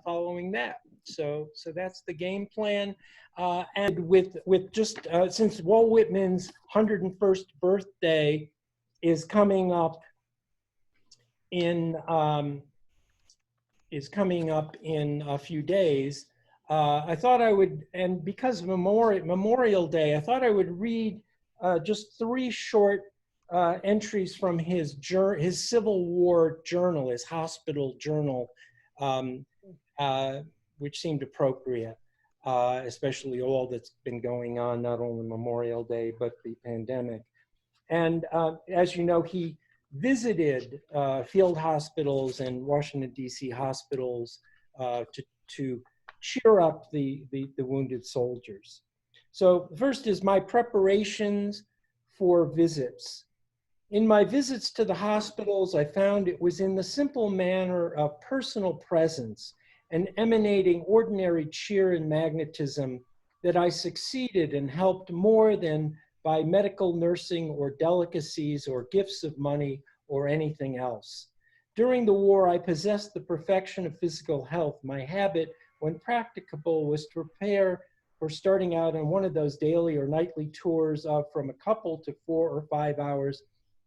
following that. So that's the game plan. And with just, since Walt Whitman's 101st birthday is coming up in a few days, I thought I would, and because of Memorial Day, I thought I would read just 3 short entries from his Civil War journal, his hospital journal, which seemed appropriate, especially all that's been going on, not only Memorial Day, but the pandemic. And as you know, he visited field hospitals and Washington, D.C. hospitals to cheer up the wounded soldiers. So first is my preparations for visits. In my visits to the hospitals, I found it was in the simple manner of personal presence and emanating ordinary cheer and magnetism that I succeeded and helped more than by medical nursing or delicacies or gifts of money or anything else. During the war, I possessed the perfection of physical health. My habit, when practicable, was to prepare for starting out on one of those daily or nightly tours of from a couple to 4 or 5 hours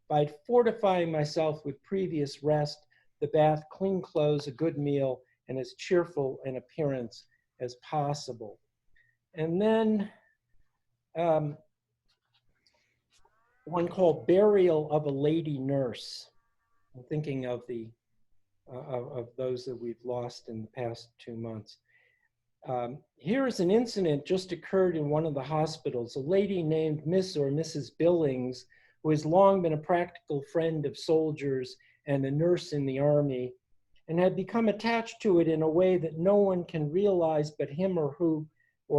by fortifying myself with previous rest, the bath, clean clothes, a good meal, and as cheerful an appearance as possible. And then one called Burial of a Lady Nurse. I'm thinking of those that we've lost in the past 2 months. Here is an incident just occurred in one of the hospitals. A lady named Miss or Mrs. Billings, who has long been a practical friend of soldiers and a nurse in the Army, and had become attached to it in a way that no one can realize but him or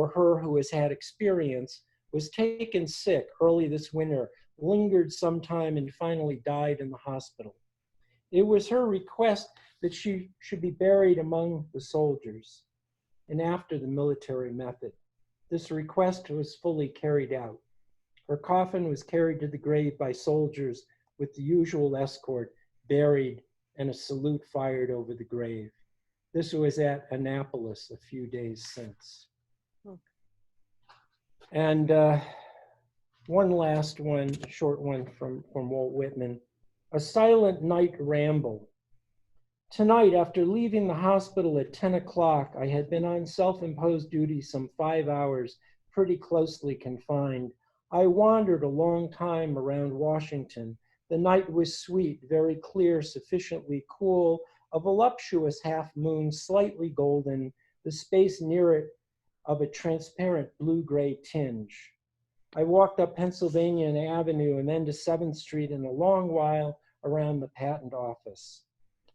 her who has had experience, was taken sick early this winter, lingered some time, and finally died in the hospital. It was her request that she should be buried among the soldiers and after the military method. This request was fully carried out. Her coffin was carried to the grave by soldiers with the usual escort, buried, and a salute fired over the grave. This was at Annapolis a few days since. And one last one, short one from Walt Whitman. A silent night ramble. Tonight, after leaving the hospital at 10 o'clock, I had been on self-imposed duty some 5 hours, pretty closely confined. I wandered a long time around Washington. The night was sweet, very clear, sufficiently cool, a voluptuous half moon, slightly golden, the space near it of a transparent blue-gray tinge. I walked up Pennsylvania Avenue and then to 7th Street and a long while around the patent office.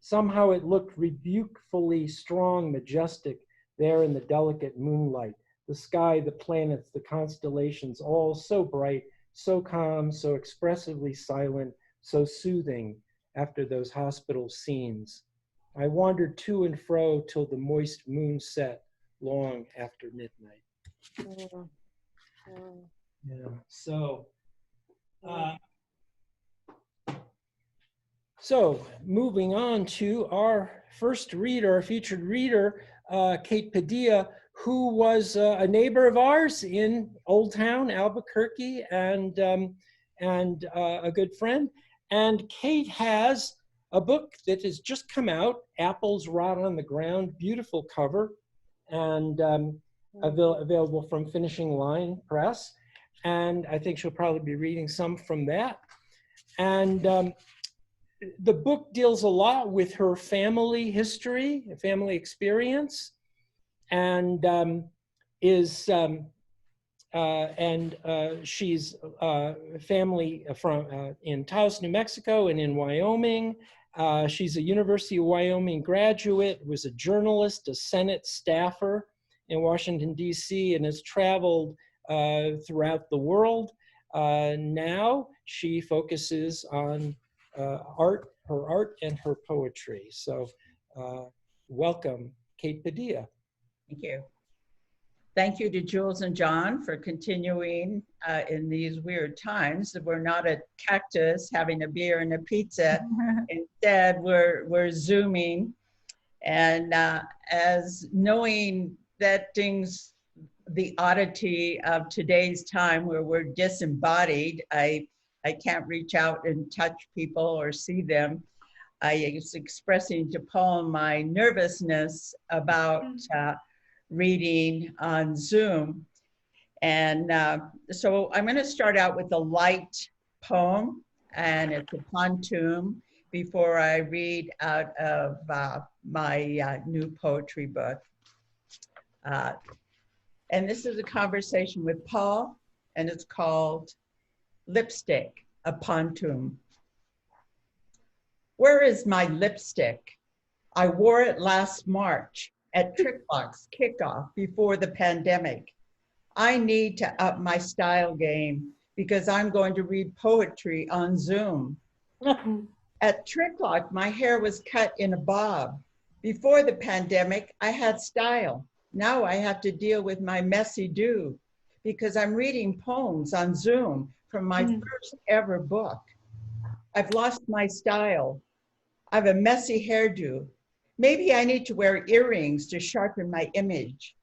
Somehow it looked rebukefully strong, majestic there in the delicate moonlight. The sky, the planets, the constellations, all so bright, so calm, so expressively silent, so soothing after those hospital scenes. I wandered to and fro till the moist moon set long after midnight. Yeah, so moving on to our first reader, our featured reader, Kate Padilla, who was a neighbor of ours in Old Town, Albuquerque, and a good friend. And Kate has a book that has just come out, Apples Rot on the Ground, beautiful cover, and available from Finishing Line Press. And I think she'll probably be reading some from that. And the book deals a lot with her family history, family experience, and she's family from in Taos, New Mexico, and in Wyoming. She's a University of Wyoming graduate, was a journalist, a Senate staffer in Washington, D.C., and has traveled throughout the world. Now she focuses on her art and her poetry. So welcome, Kate Padilla. Thank you. Thank you to Jules and John for continuing in these weird times. We're not at KAKTUS having a beer and a pizza. Instead, we're Zooming. And as knowing that the oddity of today's time where we're disembodied, I can't reach out and touch people or see them. I was expressing to Paul my nervousness about reading on Zoom. And so I'm going to start out with a light poem, and it's a pontoon before I read out of my new poetry book. And this is a conversation with Paul, and it's called Lipstick, a Pontoon. Where is my lipstick? I wore it last March at Tricklock's kickoff before the pandemic. I need to up my style game because I'm going to read poetry on Zoom. At Tricklock, my hair was cut in a bob. Before the pandemic, I had style. Now I have to deal with my messy do because I'm reading poems on Zoom from my first ever book. I've lost my style. I have a messy hairdo. Maybe I need to wear earrings to sharpen my image.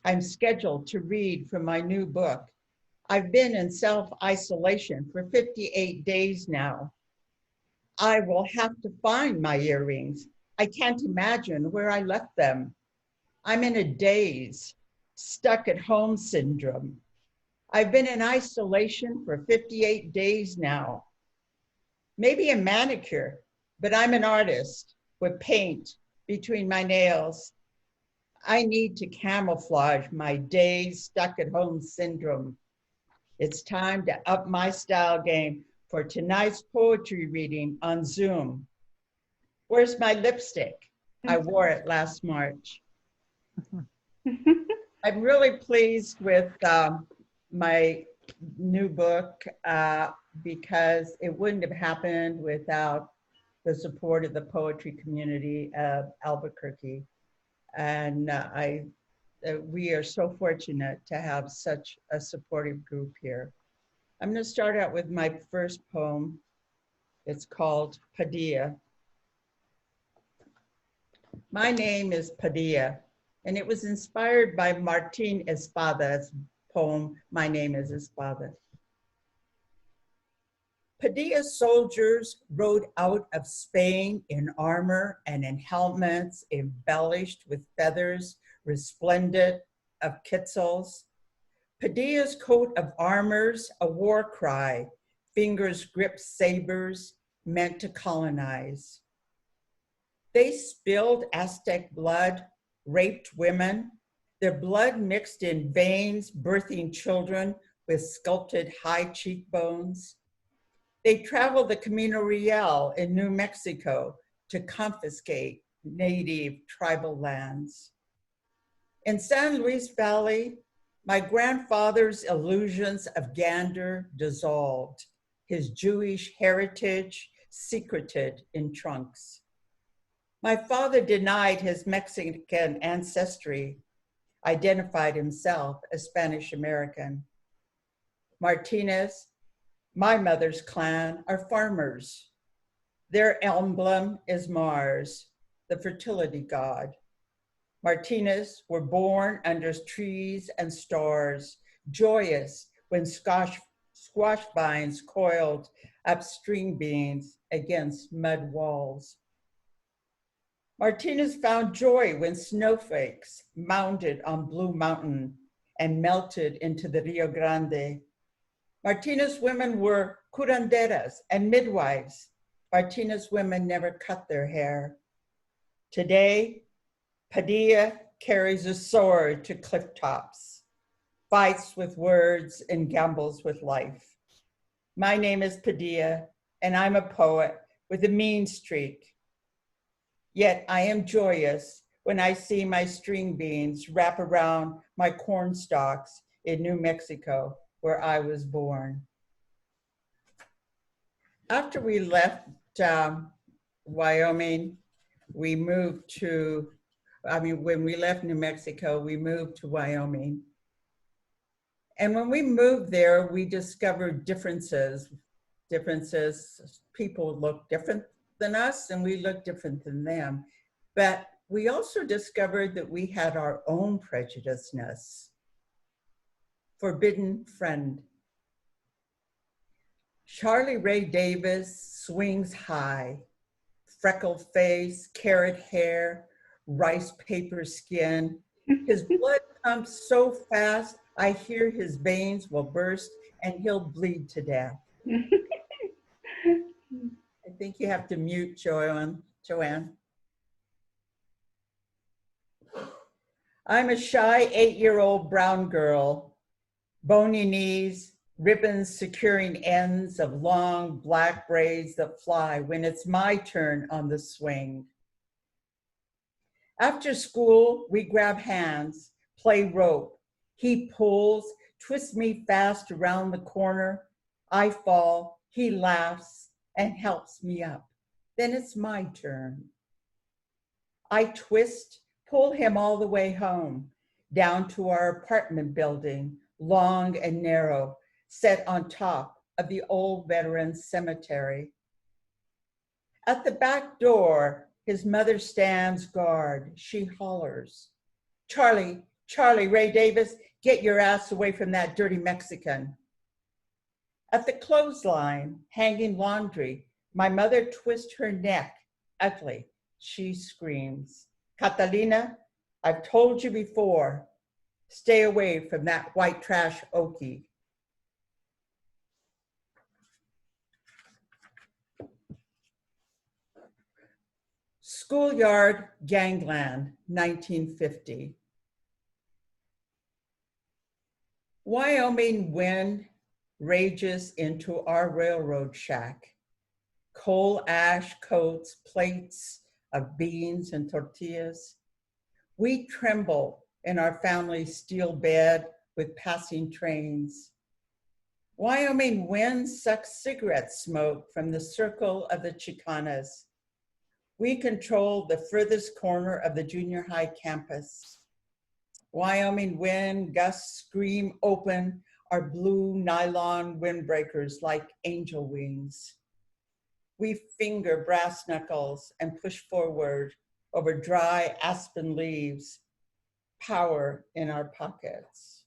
I'm scheduled to read from my new book. I've been in self-isolation for 58 days now. I will have to find my earrings. I can't imagine where I left them. I'm in a daze, stuck at home syndrome. I've been in isolation for 58 days now. Maybe a manicure, but I'm an artist with paint between my nails. I need to camouflage my days stuck at home syndrome. It's time to up my style game for tonight's poetry reading on Zoom. Where's my lipstick? I wore it last March. I'm really pleased with my new book because it wouldn't have happened without the support of the poetry community of Albuquerque. And we are so fortunate to have such a supportive group here. I'm going to start out with my first poem. It's called Padilla. My name is Padilla, and it was inspired by Martin Espada's poem, My Name is Espada. Padilla soldiers rode out of Spain in armor and in helmets embellished with feathers resplendent of quetzals. Padilla's coat of armor's a war cry, fingers grip sabers meant to colonize. They spilled Aztec blood, raped women, their blood mixed in veins, birthing children with sculpted high cheekbones. They traveled the Camino Real in New Mexico to confiscate native tribal lands. In San Luis Valley, my grandfather's illusions of gander dissolved, his Jewish heritage secreted in trunks. My father denied his Mexican ancestry, identified himself as Spanish American. Martinez, my mother's clan, are farmers. Their emblem is Mars, the fertility god. Martinez were born under trees and stars, joyous when squash vines coiled up string beans against mud walls. Martinez found joy when snowflakes mounted on Blue Mountain and melted into the Rio Grande. Martinez women were curanderas and midwives. Martinez women never cut their hair. Today, Padilla carries a sword to cliff tops, fights with words and gambles with life. My name is Padilla, and I'm a poet with a mean streak. Yet I am joyous when I see my string beans wrap around my corn stalks in New Mexico, where I was born. After we left Wyoming, we moved to, when we left New Mexico, we moved to Wyoming. And when we moved there, we discovered differences. People look different than us and we look different than them. But we also discovered that we had our own prejudiceness. Forbidden friend. Charlie Ray Davis swings high, freckled face, carrot hair, rice paper skin. His blood pumps so fast, I hear his veins will burst and he'll bleed to death. I think you have to mute Joanne. I'm a shy 8-year-old brown girl, bony knees, ribbons securing ends of long black braids that fly when it's my turn on the swing. After school, we grab hands, play rope. He pulls, twists me fast around the corner. I fall, he laughs and helps me up. Then it's my turn. I twist, pull him all the way home, down to our apartment building, long and narrow, set on top of the old veterans cemetery. At the back door, his mother stands guard. She hollers, Charlie, Charlie Ray Davis, get your ass away from that dirty Mexican. At the clothesline, hanging laundry, my mother twists her neck, ugly. She screams, Catalina, I've told you before, stay away from that white trash Okie. Schoolyard Gangland, 1950. Wyoming wind rages into our railroad shack. Coal ash coats plates of beans and tortillas. We tremble in our family's steel bed with passing trains. Wyoming wind sucks cigarette smoke from the circle of the Chicanas. We control the furthest corner of the junior high campus. Wyoming wind gusts scream open our blue nylon windbreakers like angel wings. We finger brass knuckles and push forward over dry aspen leaves, power in our pockets.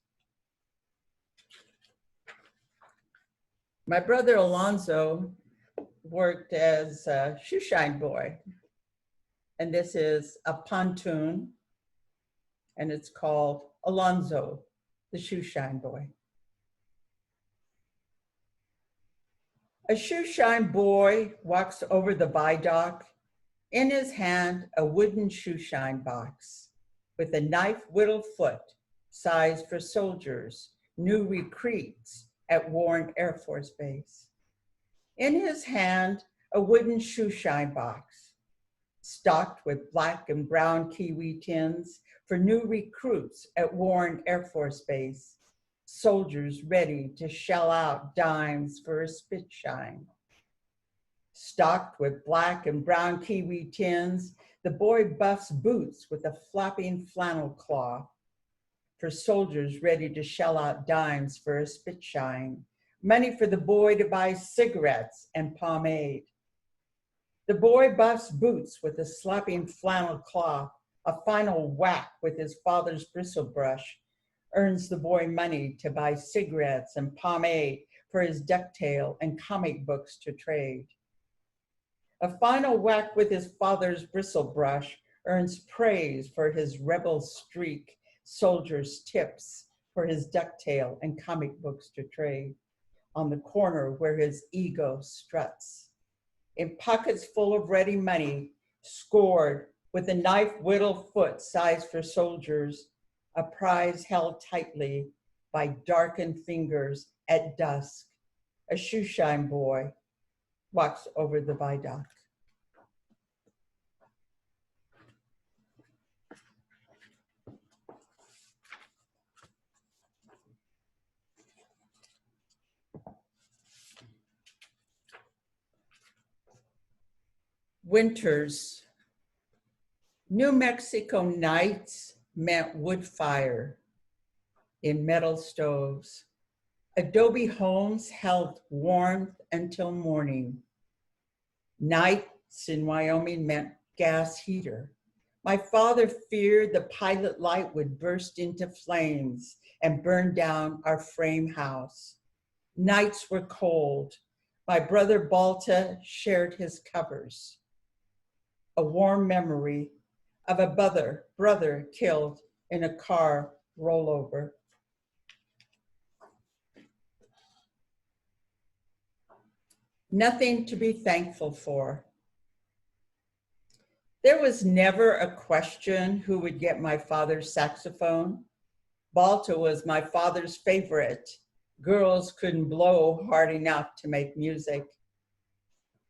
My brother Alonzo worked as a shoeshine boy. And this is a pontoon, and it's called Alonzo, the shoeshine boy. A shoeshine boy walks over the viaduct, in his hand a wooden shoeshine box with a knife-whittled foot, sized for soldiers, new recruits at Warren Air Force Base. In his hand, a wooden shoeshine box, stocked with black and brown kiwi tins for new recruits at Warren Air Force Base, soldiers ready to shell out dimes for a spit shine. Stocked with black and brown kiwi tins, the boy buffs boots with a flapping flannel cloth for soldiers ready to shell out dimes for a spit shine, money for the boy to buy cigarettes and pomade. The boy buffs boots with a slapping flannel cloth, a final whack with his father's bristle brush, earns the boy money to buy cigarettes and pomade for his ducktail and comic books to trade. A final whack with his father's bristle brush earns praise for his rebel streak, soldier's tips for his ducktail and comic books to trade, on the corner where his ego struts. In pockets full of ready money, scored with a knife-whittled foot sized for soldiers, a prize held tightly by darkened fingers at dusk, a shoeshine boy walks over the viaduct. Winters. New Mexico nights meant wood fire in metal stoves. Adobe homes held warmth until morning. Nights in Wyoming meant gas heater, My father feared the pilot light would burst into flames and burn down our frame house. Nights were cold. My brother Balta shared his covers. A warm memory of a brother killed in a car rollover. Nothing to be thankful for. There was never a question who would get my father's saxophone. Balta was my father's favorite. Girls couldn't blow hard enough to make music.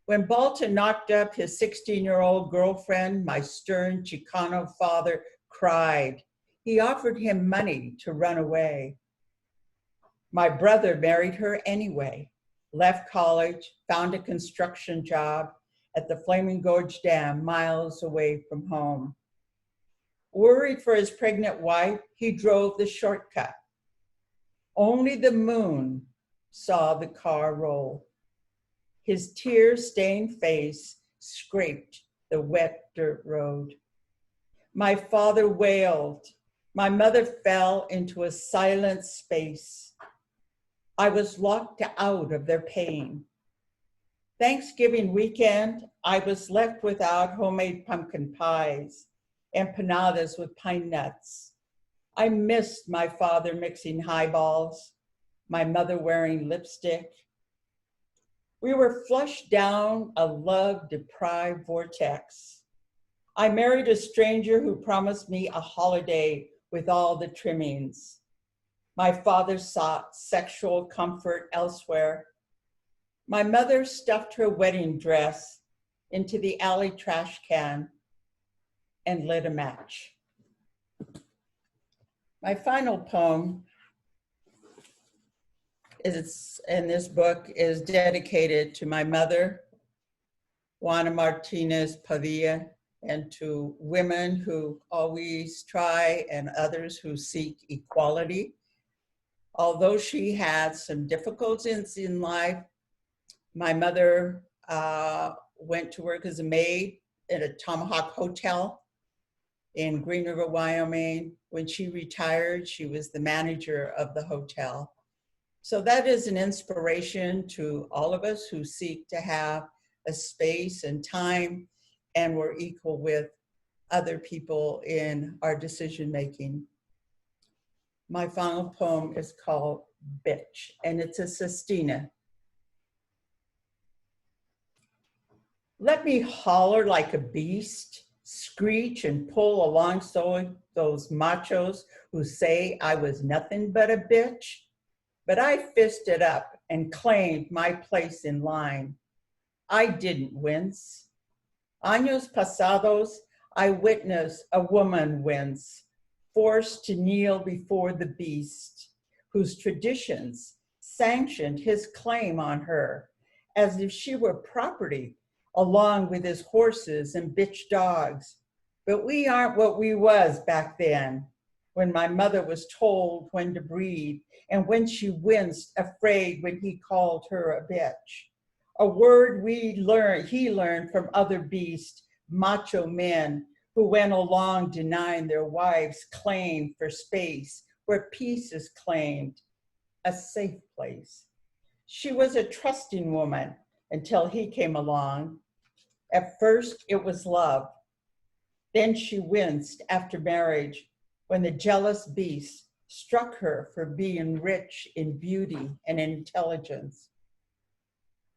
When Balta knocked up his 16-year-old girlfriend, my stern Chicano father cried. He offered him money to run away. My brother married her anyway, left college, found a construction job at the Flaming Gorge Dam, miles away from home. Worried for his pregnant wife, he drove the shortcut. Only the moon saw the car roll. His tear-stained face scraped the wet dirt road. My father wailed. My mother fell into a silent space. I was locked out of their pain. Thanksgiving weekend, I was left without homemade pumpkin pies, empanadas with pine nuts. I missed my father mixing highballs, my mother wearing lipstick. We were flushed down a love-deprived vortex. I married a stranger who promised me a holiday with all the trimmings. My father sought sexual comfort elsewhere. My mother stuffed her wedding dress into the alley trash can and lit a match. My final poem in this book is dedicated to my mother, Juana Martinez Padilla, and to women who always try and others who seek equality. Although she had some difficulties in life, my mother went to work as a maid at a Tomahawk Hotel in Green River, Wyoming. When she retired, she was the manager of the hotel. So that is an inspiration to all of us who seek to have a space and time, and we're equal with other people in our decision-making. My final poem is called Bitch, and it's a sestina. Let me holler like a beast, screech and pull alongside those machos who say I was nothing but a bitch. But I fisted up and claimed my place in line. I didn't wince. Años pasados, I witnessed a woman wince, forced to kneel before the beast, whose traditions sanctioned his claim on her as if she were property, along with his horses and bitch dogs. But we aren't what we was back then, when my mother was told when to breathe and when she winced, afraid when he called her a bitch. A word he learned from other beast, macho men who went along denying their wives' claim for space where peace is claimed, a safe place. She was a trusting woman until he came along. At first, it was love. Then she winced after marriage when the jealous beast struck her for being rich in beauty and intelligence.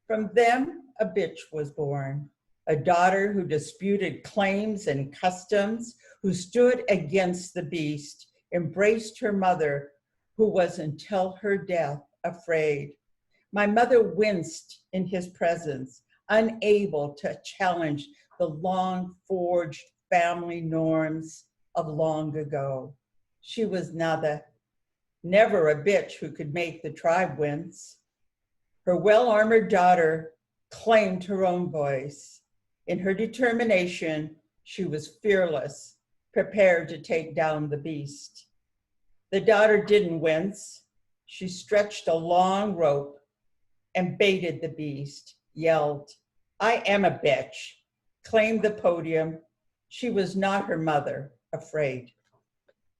From them, a bitch was born, a daughter who disputed claims and customs, who stood against the beast, embraced her mother, who was until her death afraid. My mother winced in his presence, unable to challenge the long forged family norms of long ago. She was nada, never a bitch who could make the tribe wince. Her well-armored daughter claimed her own voice. In her determination, she was fearless, prepared to take down the beast. The daughter didn't wince. She stretched a long rope and baited the beast, yelled, "I am a bitch," claimed the podium, She was not her mother, afraid.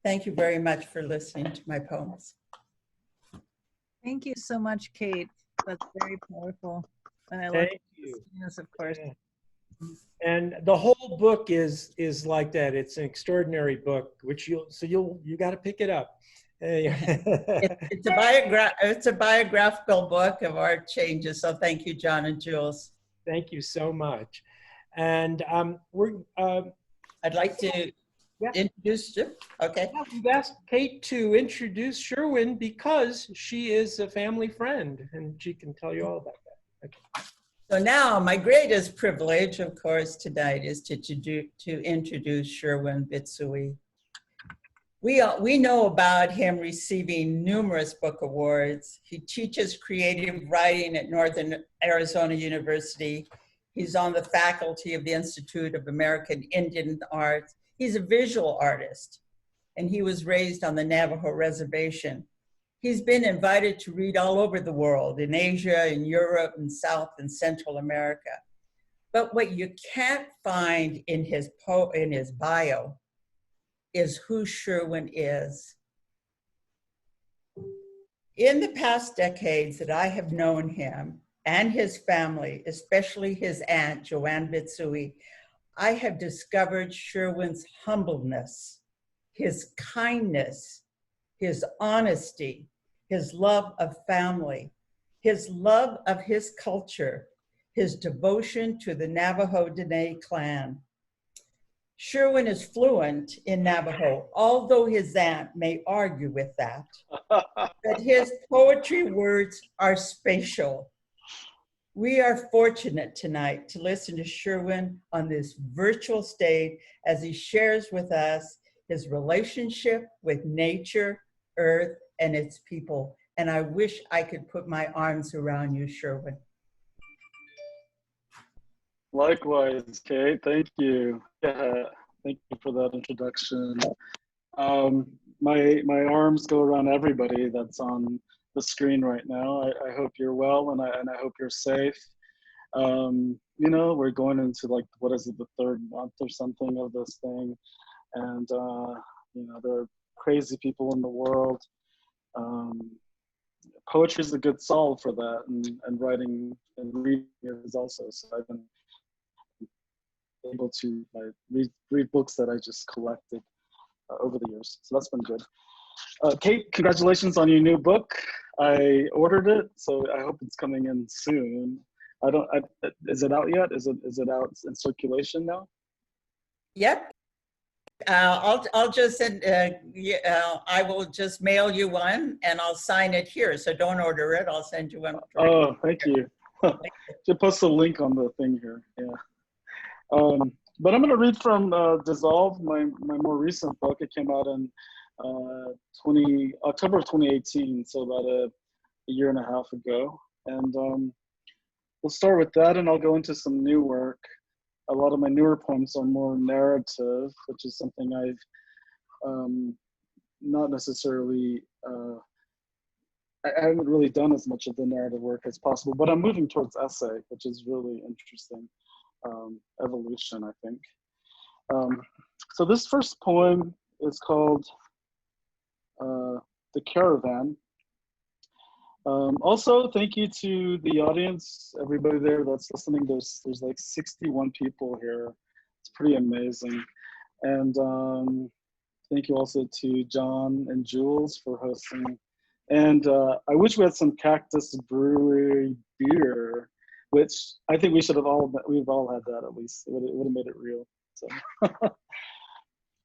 Thank you very much for listening to my poems. Thank you so much, Kate. That's very powerful. And I love Thank you. this, of course. Yeah. And the whole book is like that. It's an extraordinary book, which you got to pick it up. It's a biographical book of our changes. So thank you, John and Jules. Thank you so much. And I'd like to introduce you. Okay. We've asked Kate to introduce Sherwin because she is a family friend, and she can tell you all about that. Okay. So now my greatest privilege, of course, tonight is to introduce Sherwin Bitsui. We know about him receiving numerous book awards. He teaches creative writing at Northern Arizona University. He's on the faculty of the Institute of American Indian Arts. He's a visual artist, and he was raised on the Navajo Reservation. He's been invited to read all over the world, in Asia, in Europe, and South and Central America. But what you can't find in his bio is who Sherwin is. In the past decades that I have known him and his family, especially his aunt, Joanne Bitsui, I have discovered Sherwin's humbleness, his kindness, his honesty, his love of family, his love of his culture, his devotion to the Navajo Diné clan. Sherwin is fluent in Navajo, although his aunt may argue with that. But his poetry words are spatial. We are fortunate tonight to listen to Sherwin on this virtual stage as he shares with us his relationship with nature, earth, and its people. And I wish I could put my arms around you, Sherwin. Likewise, Kate, thank you. Yeah, thank you for that introduction. My arms go around everybody that's on the screen right now. I hope you're well, and I hope you're safe. You know, we're going into like, what is it, the third month or something of this thing. And, you know, there are crazy people in the world. Poetry is a good solve for that, and writing and reading is also. So I've been able to read books that I just collected over the years. So that's been good. Kate, congratulations on your new book. I ordered it, so I hope it's coming in soon. Is it out yet? Is it out in circulation now? Yep. I'll just send, I will just mail you one and I'll sign it here. So don't order it. I'll send you one. Oh, thank you. Just post a link on the thing here. Yeah. But I'm going to read from Dissolve, my more recent book. It came out in October of 2018, so about a year and a half ago. And we'll start with that, and I'll go into some new work. A lot of my newer poems are more narrative, which is something I've not necessarily, I haven't really done as much of the narrative work as possible, but I'm moving towards essay, which is really interesting. Evolution, I think. So this first poem is called The Caravan. Also, thank you to the audience, everybody there that's listening. There's like 61 people here. It's pretty amazing. And thank you also to John and Jules for hosting. And I wish we had some KAKTUS Brewery beer, which I think we've all had that at least. It would have made it real. So,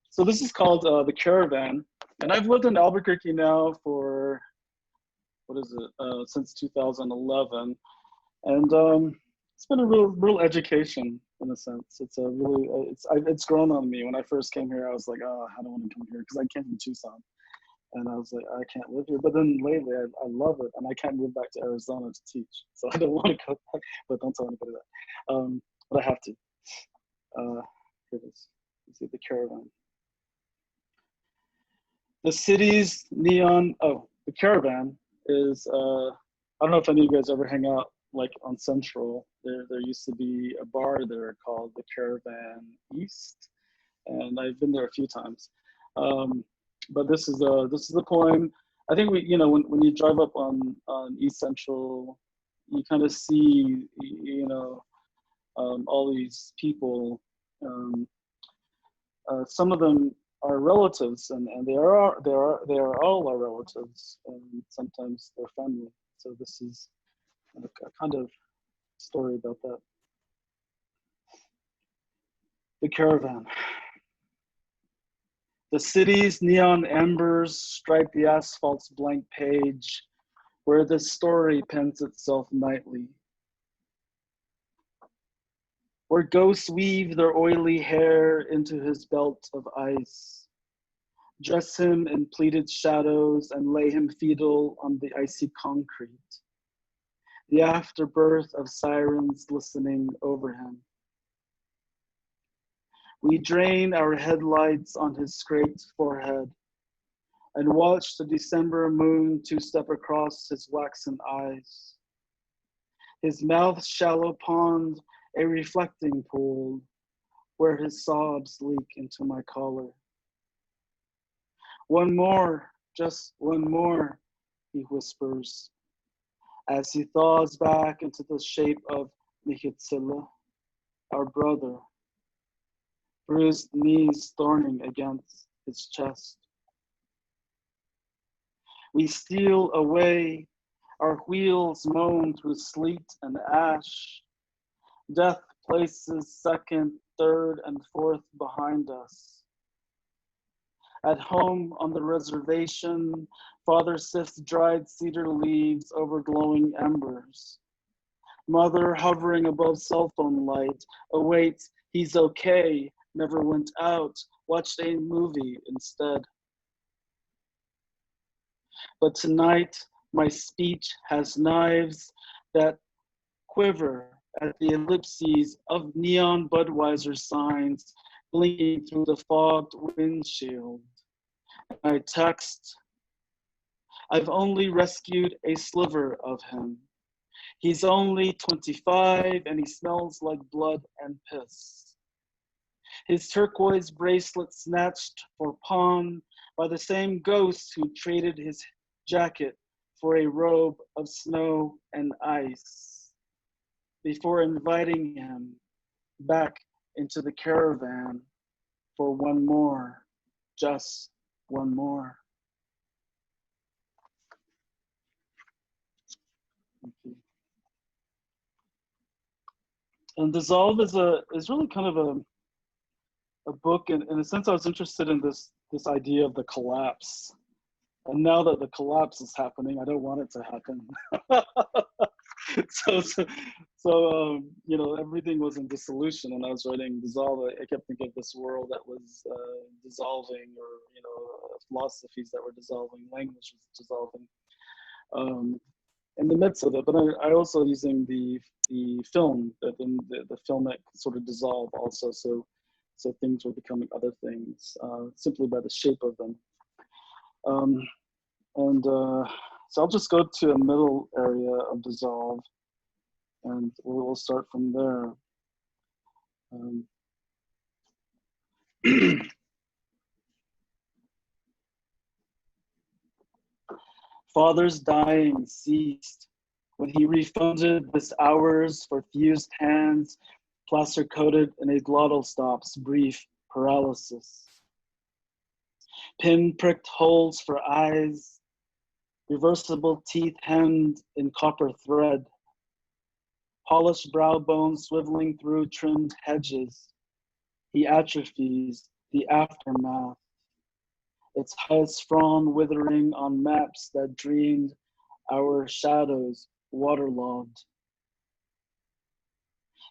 so this is called The Caravan. And I've lived in Albuquerque now for, since 2011. And it's been a real education in a sense. It's a really, it's grown on me. When I first came here, I was like, oh, I don't want to come here because I came from Tucson. And I was like, I can't live here. But then lately, I love it. And I can't move back to Arizona to teach. So I don't want to go back, but don't tell anybody that. But I have to. Here it is. You see The Caravan. The city's neon, The Caravan is, I don't know if any of you guys ever hang out like on Central. There used to be a bar there called The Caravan East. and I've been there a few times. But this is a poem. I think when you drive up on East Central, you kind of see all these people. Some of them are relatives, and they are all our relatives, and sometimes their family. So this is a kind of story about that. The caravan. The city's neon embers stripe the asphalt's blank page, where the story pens itself nightly. Where ghosts weave their oily hair into his belt of ice, dress him in pleated shadows and lay him fetal on the icy concrete. The afterbirth of sirens listening over him. We drain our headlights on his scraped forehead and watch the December moon two-step across his waxen eyes. His mouth's shallow pond, a reflecting pool, where his sobs leak into my collar. One more, just one more, he whispers, as he thaws back into the shape of Mihitzila, our brother, bruised knees thorning against his chest. We steal away, our wheels moan through sleet and ash. Death places second, third, and fourth behind us. At home on the reservation, Father sifts dried cedar leaves over glowing embers. Mother, hovering above cell phone light, awaits, he's okay, never went out, watched a movie instead. But tonight, my speech has knives that quiver at the ellipses of neon Budweiser signs blinking through the fogged windshield. I text, I've only rescued a sliver of him. He's only 25 and he smells like blood and piss. His turquoise bracelet snatched for pawn by the same ghost who traded his jacket for a robe of snow and ice before inviting him back into the caravan for one more, just one more. Thank you. And Dissolve is really kind of a book, and in a sense I was interested in this idea of the collapse. And now that the collapse is happening, I don't want it to happen. So everything was in dissolution. When I was writing Dissolve, I kept thinking of this world that was dissolving, or philosophies that were dissolving, language was dissolving. In the midst of it, but I also using the film, the filmic sort of dissolve also. So things were becoming other things simply by the shape of them. So I'll just go to a middle area of dissolve, and we'll start from there. Father's dying ceased when he refunded this hours for fused hands, plaster coated in a glottal stop's brief paralysis. Pin-pricked holes for eyes, reversible teeth hemmed in copper thread, polished brow bones swiveling through trimmed hedges. He atrophies the aftermath, its highest frond withering on maps that dreamed our shadows waterlogged.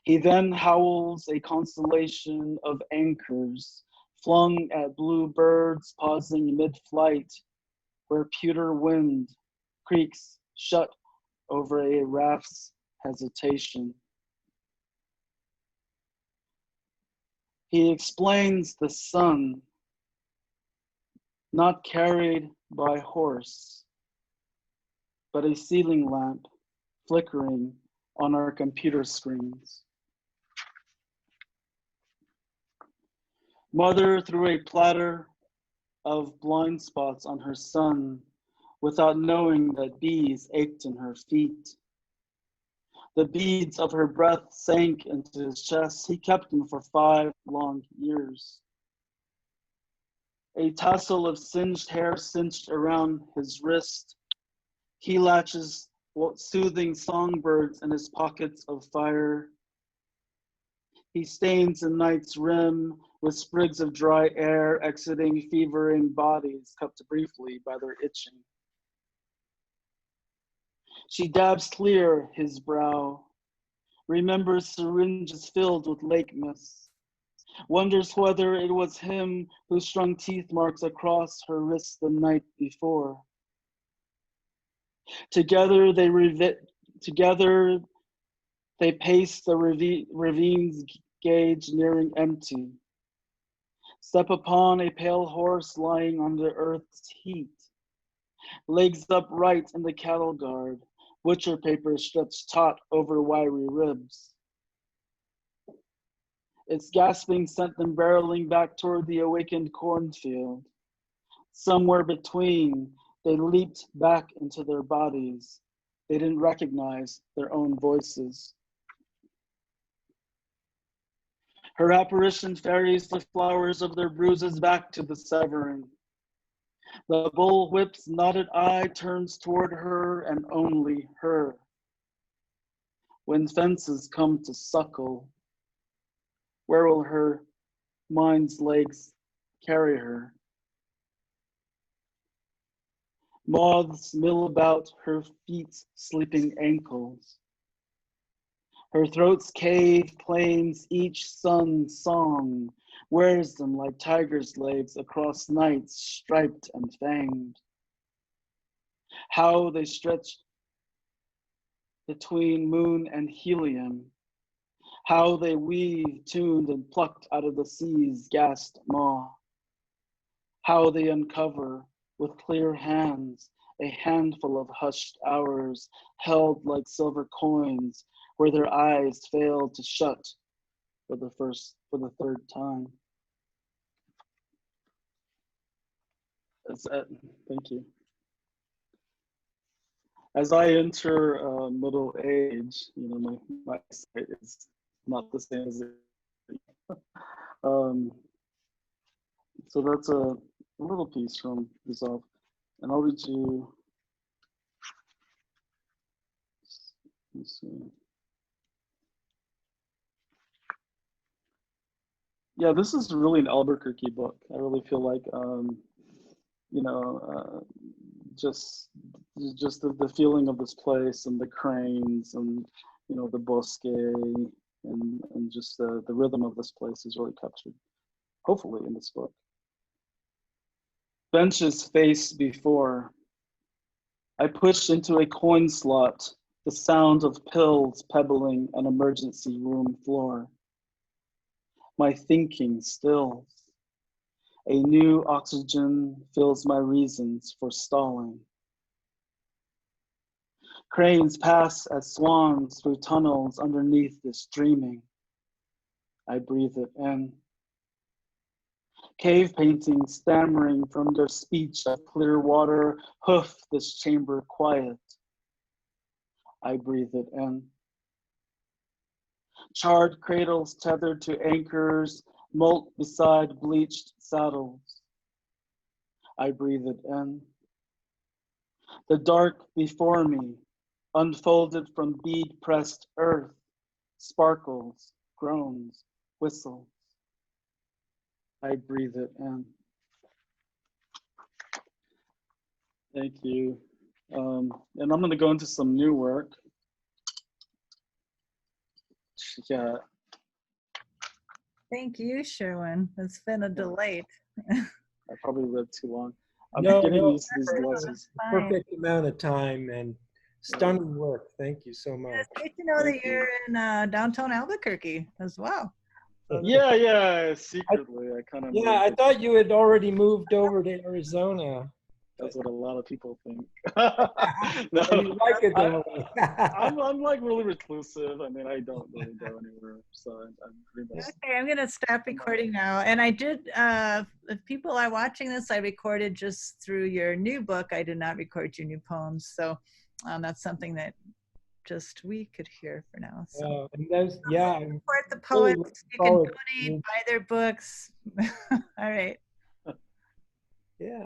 He then howls a constellation of anchors flung at blue birds pausing mid-flight, where pewter wind creaks shut over a raft's hesitation. He explains the sun, not carried by horse, but a ceiling lamp flickering on our computer screens. Mother threw a platter of blind spots on her son without knowing that bees ached in her feet. The beads of her breath sank into his chest. He kept them for 5 long years. A tassel of singed hair cinched around his wrist. He latches soothing songbirds in his pockets of fire. He stains the night's rim with sprigs of dry air exiting fevering bodies cupped briefly by their itching. She dabs clear his brow, remembers syringes filled with lake mist, wonders whether it was him who strung teeth marks across her wrist the night before. Together they pace the ravine's gauge nearing empty. Step upon a pale horse lying under earth's heat. Legs upright in the cattle guard, butcher paper stretched taut over wiry ribs. Its gasping sent them barreling back toward the awakened cornfield. Somewhere between, they leaped back into their bodies. They didn't recognize their own voices. Her apparition ferries the flowers of their bruises back to the severing. The bullwhip's knotted eye turns toward her and only her. When fences come to suckle, where will her mind's legs carry her? Moths mill about her feet's sleeping ankles. Her throat's cave claims each sun's song, wears them like tiger's legs across nights striped and fanged. How they stretch between moon and helium, how they weave tuned and plucked out of the sea's gassed maw, how they uncover with clear hands a handful of hushed hours held like silver coins where their eyes failed to shut for the third time. Thank you. As I enter middle age, my sight is not the same as it. So that's a little piece from Dissolve, and I'll read you. Let's see. Yeah, this is really an Albuquerque book. I really feel like, just the feeling of this place and the cranes and, the bosque and just the rhythm of this place is really captured, hopefully, in this book. Benches face before. I pushed into a coin slot, the sound of pills pebbling an emergency room floor. My thinking stills. A new oxygen fills my reasons for stalling. Cranes pass as swans through tunnels underneath this dreaming. I breathe it in. Cave paintings stammering from their speech of clear water hoof this chamber quiet. I breathe it in. Charred cradles tethered to anchors, molt beside bleached saddles. I breathe it in. The dark before me, unfolded from bead-pressed earth, sparkles, groans, whistles. I breathe it in. Thank you. And I'm going to go into some new work. Yeah. Thank you, Sherwin. It's been a delight. I probably read too long. I'm No, getting no, used to these lessons. perfect amount of time and stunning work. Thank you so much. It's great to know that you're in downtown Albuquerque as well. Yeah, secretly, I kind of. Yeah, I thought you had already moved over to Arizona. That's what a lot of people think. No, you like it though. I'm like really reclusive. I mean, I don't really go anywhere, so I'm pretty much. Okay, I'm gonna stop recording now. And I did, if people are watching this, I recorded just through your new book. I did not record your new poems. So that's something that just we could hear for now. So and those, yeah. support the really poets. You can forward donate, buy their books. All right. Yeah.